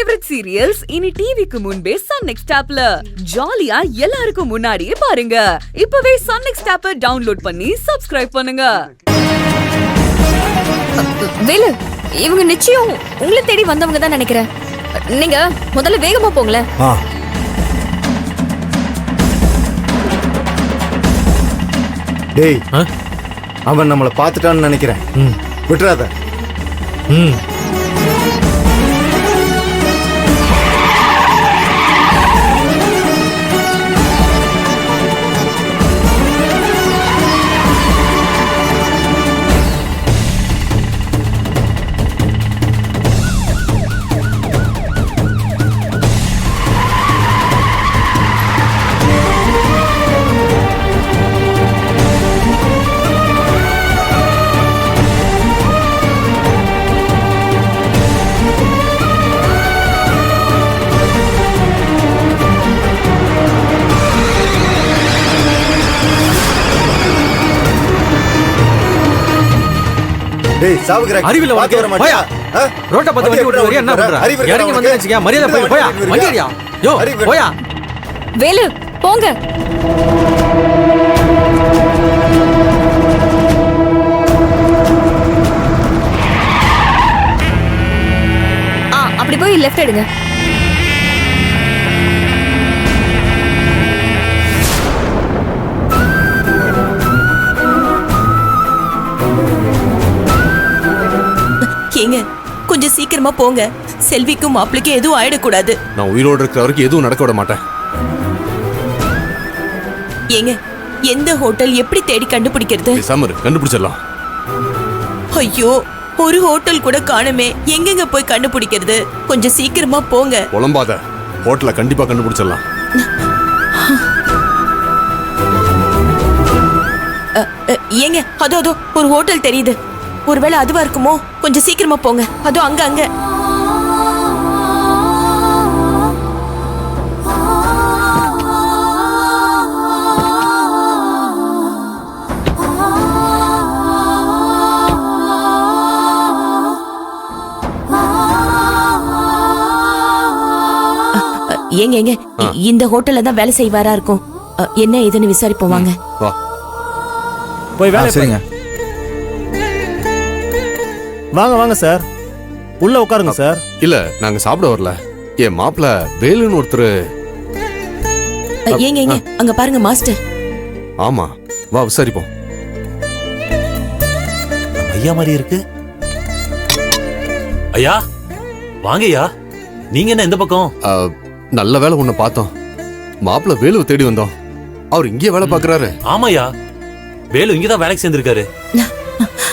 Favourite serials இனி டிவிக்கு முன்பே சன் நெக்ஸ்ட் ஆப்ல ஜாலியா எல்லாருக்கும் முன்னாடியே பாருங்க. இப்பவே சன் நெக்ஸ்ட் ஆப்பை டவுன்லோட் பண்ணி சப்ஸ்கிரைப் பண்ணுங்க. வேலு, இவங்க நிச்சயம் உங்களை தேடி வந்தவங்க தான் நினைக்கிறேன். நீங்க முதல்ல வேகமா போங்களேன். டேய், அவன் நம்மளை பார்த்துட்டான்னு நினைக்கிறேன். விட்டுறாத. டேய், சாவுகிற அறிவில பாத்து வர மாட்டியா? ரோட்ட பத்த வண்டி ஓட்டுற வரையா என்ன பண்ற? இறங்கி வந்து வெச்சுக்க, மரியாதை போய் போயா. வண்டியா? யோ, போயா. வேலு, போங்க. அப்படி போய் லெஃப்ட் எடுங்க. ஏங்க, கொஞ்சம் சீக்கிரமா போங்க. செல்விக்கும் மாப்பிளைக்கும் எதுவும் ஆயிடக்கூடாது. நான் உயிரோடு இருக்கிற வரைக்கும் எதுவும் நடக்க விட மாட்டேன். ஏங்க, எந்த ஹோட்டல் எப்படி தேடி கண்டுபிடிக்கிறது? சம்மர் கண்டுபிடிச்சிடலாம். ஐயோ, ஒரு ஹோட்டல் கூட காணுமே. எங்கெங்க போய் கண்டுபிடிக்கிறது? கொஞ்சம் சீக்கிரமா போங்க. புலம்பாத, ஹோட்டலை கண்டிப்பா கண்டுபிடிச்சிடலாம். ஏங்க, அதோ ஒரு ஹோட்டல் தெரியுது. ஒருவேளை அதுவா இருக்குமோ? கொஞ்சம் சீக்கிரமா போங்க. அதோ அங்க அங்க. ஏங்க, இந்த ஹோட்டல்ல தான் வேலை செய்வாரா இருக்கும். என்ன ஏதுன்னு விசாரிப்போம் வாங்க. போய் வேலை செய்யுங்க. வாங்க வாங்க சார், உள்ள உட்காருங்க சார். இல்ல, நாங்க சாப்பிட வரல. என் மாப்பிள்ள வேலுன்னு ஒருத்தர். ஏங்க, அங்க பாருங்க மாஸ்டர். ஆமா, வா விசாரிப்போம். ஐயா மாதிரி இருக்கு. ஐயா வாங்கய்யா. நீங்க என்ன இந்த பக்கம்? நல்ல வேலை உன்னை பார்த்தோம். மாப்பிள்ள வேலுவை தேடி வந்தோம். அவர் இங்கே வேலை பாக்குறாரு. ஆமாயா, வேலு இங்கதான் வேலைக்கு சேர்ந்திருக்காரு.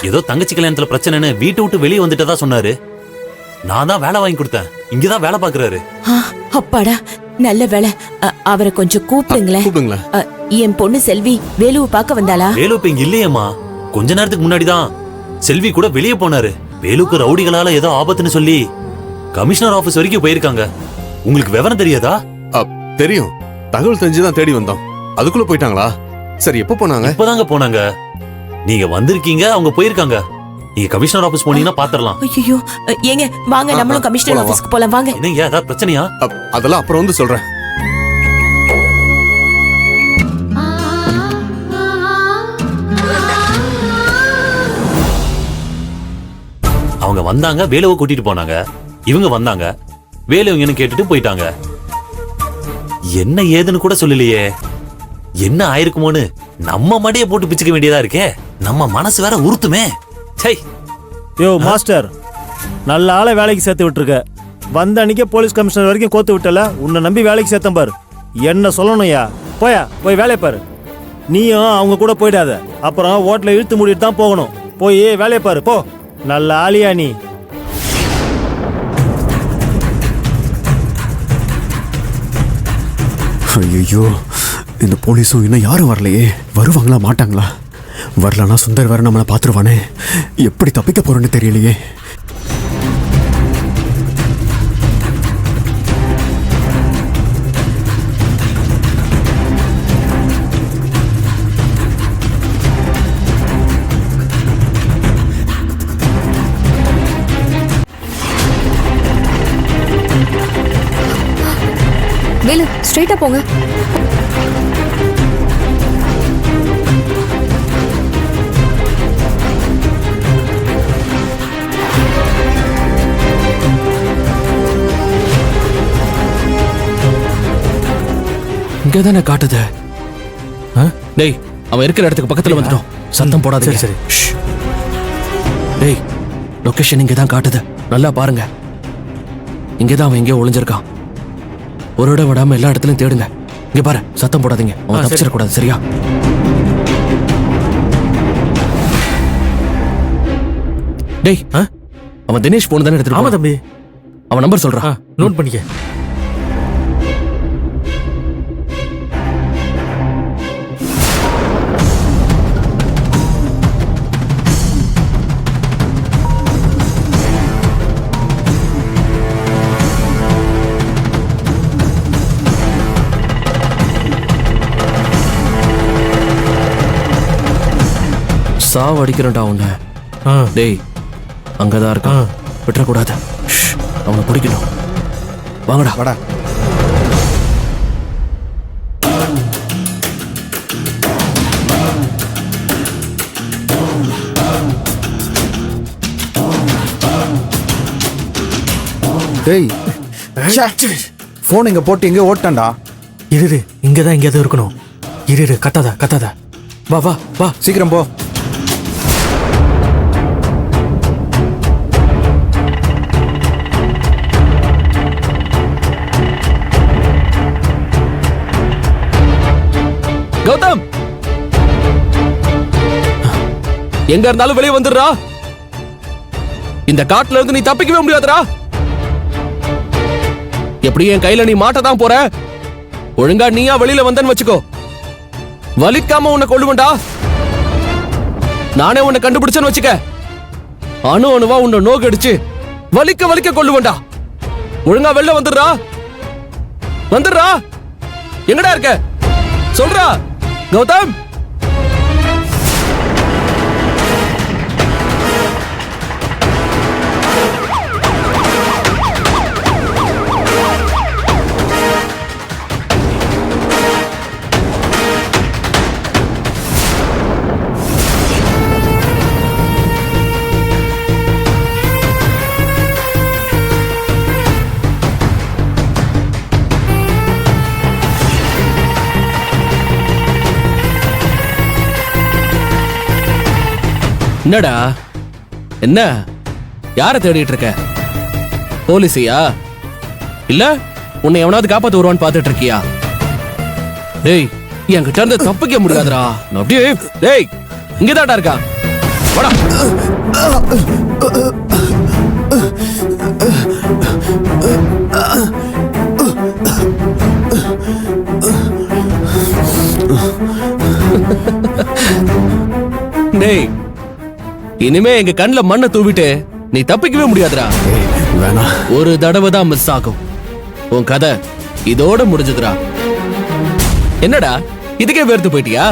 ஏதோ தங்கச்சி கல்யாணத்துல பிரச்சனைன்னு வீட்டை விட்டு வெளியே வந்துட்டதா சொன்னாரு. நான் தான் வேலை வாங்கி கொடுத்தேன். இங்கதான் வேலை பாக்குறாரு. அப்பாடா, நல்ல வேலை. அவரை கொஞ்சம் கூப்பிடுங்களேன். என் பொண்ணு செல்வி வேலுவை பார்க்க வந்தாளா? வேலு இப்ப இங்க இல்லையேம்மா. கொஞ்ச நேரத்துக்கு முன்னாடிதான் செல்வி கூட வெளியே போனாரு. வேலுக்கு ரவுடிகளால ஏதோ ஆபத்துன்னு சொல்லி கமிஷனர் ஆபீஸ் வரைக்கும் போயிருக்காங்க. உங்களுக்கு விவரம் தெரியாதா? தெரியும், தகவல் தெரிஞ்சுதான் தேடி வந்தோம். அதுக்குள்ள போயிட்டாங்களா? சரி, எப்ப போனாங்க? இப்பதாங்க போனாங்க. நீங்க வந்திருக்கீங்க, அவங்க போயிருக்காங்க. நீங்க கமிஷனர் ஆபீஸ் போனீங்கன்னா பாத்துறலாம். ஐயோ, ஏங்க வாங்க, நம்மளும் கமிஷனர் ஆபீஸ்க்கு போலாம் வாங்க. என்னங்க ஏதாவது பிரச்சனையா? அதெல்லாம் அப்புறம் வந்து சொல்றேன். அவங்க வந்தாங்க, வேலுவை கூட்டிட்டு போனாங்க. இவங்க வந்தாங்க, வேலு இவங்கன்னு கேட்டுட்டு போயிட்டாங்க. என்ன ஏதுன்னு கூட சொல்லலையே. என்ன ஆயிருக்குமோன்னு நம்ம மடியை போட்டு பிச்சுக்க வேண்டியதா இருக்கே. நம்ம மனசு வேற உறுத்துமே. யோ மாஸ்டர், நல்ல ஆளை வேலைக்கு சேர்த்து விட்டுருக்க. வந்த அன்னைக்கே போலீஸ் கமிஷனர் வரைக்கும் கோத்து விட்டல. உன்னை நம்பி வேலைக்கு சேர்த்தேன் பாரு. என்ன சொல்லணும்யா? போயா, போய் வேலையை பாரு. நீயும் அவங்க கூட போயிடாத. அப்புறம் ஓட்டல இழுத்து மூடிட்டு தான் போகணும். போய் வேலையை பாரு, போ. நல்ல ஆளியா நீ. ஐயோ, இந்த போலீஸும் இன்னும் யாரும் வரலையே. வருவாங்களா மாட்டாங்களா? வரலன்னா சுந்தர் வேற நம்மளை பார்த்துருவானே. எப்படி தப்பிக்க போறோன்னு தெரியலையே. வேலு ஸ்ட்ரைட்டா போங்க. இங்க தானே காட்டுது. டேய், அவன் இருக்கிற இடத்துக்கு பக்கத்துல வந்துட்டோம். சத்தம் போடாதீங்க. சரி. ஷ். டேய், லொகேஷன் இங்க தான் காட்டுது. நல்லா பாருங்க. இங்க தான் அவன் எங்கேயோ ஒளிஞ்சிருக்கான். ஒரு இடம் விடாம எல்லா இடத்துலயும் தேடுங்க. இங்க பாரு, சத்தம் போடாதீங்க. அவன் தப்பிச்சிட கூடாது, சரியா? டேய், அவன் தினேஷ் போன் தானே எடுத்துட்டு. ஆமா தம்பி. அவன் நம்பர் சொல்றான். நோட் பண்ணிக்க. சாவ அடிக்கிறேன்டா அவனை. டேய், அங்கதான் இருக்கான். விட்டுறக்கூடாது. ஷ், அவனை பிடிக்கணும். வாங்கடா. வாடா. டேய், போன் இங்க போட்டு எங்க ஓட்டான்டா. இரு, இங்கதான் எங்கேயாவது இருக்கணும். இரு, கத்தாத. வா. சீக்கிரம் போ. கௌதம், எங்க இருந்தாலும் வெளியே வந்துடுறா. இந்த காட்டுல இருந்து நீ தப்பிக்கவே முடியாதுடா. எப்படி என் கையில நீ மாட்டதான் போற. ஒழுங்கா நீயா வெளியில வந்தன்னு வச்சுக்கோ. வலிக்காம உன்னை கொள்ளுவேன்டா. நானே உன்னை கண்டுபிடிச்சேன்னு வச்சுக்க. அணுவா உன்னை நோக்கடிச்சு வலிக்க கொள்ளுவேன்டா. ஒழுங்கா வெளில வந்துடுறா. எங்கடா இருக்க சொல்றா கௌதம். என்னடா, என்ன யார தேடிட்டு இருக்க? போலீஸையா? இல்ல உன்னை எவனாவது காப்பாத்து வருவான்னு பாத்துட்டு இருக்கியா? டேய், என்கிட்ட இருந்து தப்பிக்க முடியாதுடா. அப்படியே டேய், இங்கதான்டா இருக்கா. வாடா. டேய், இனிமே எங்க கண்ணுல மண்ணை தூவிட்டு நீ தப்பிக்கவே முடியாதுடா. வேணாம். ஒரு தடவை தான் மிஸ் ஆகும். உன் கதை இதோட முடிஞ்சதுடா. என்னடா, இதுக்கே வேர்த்து போயிட்டியா?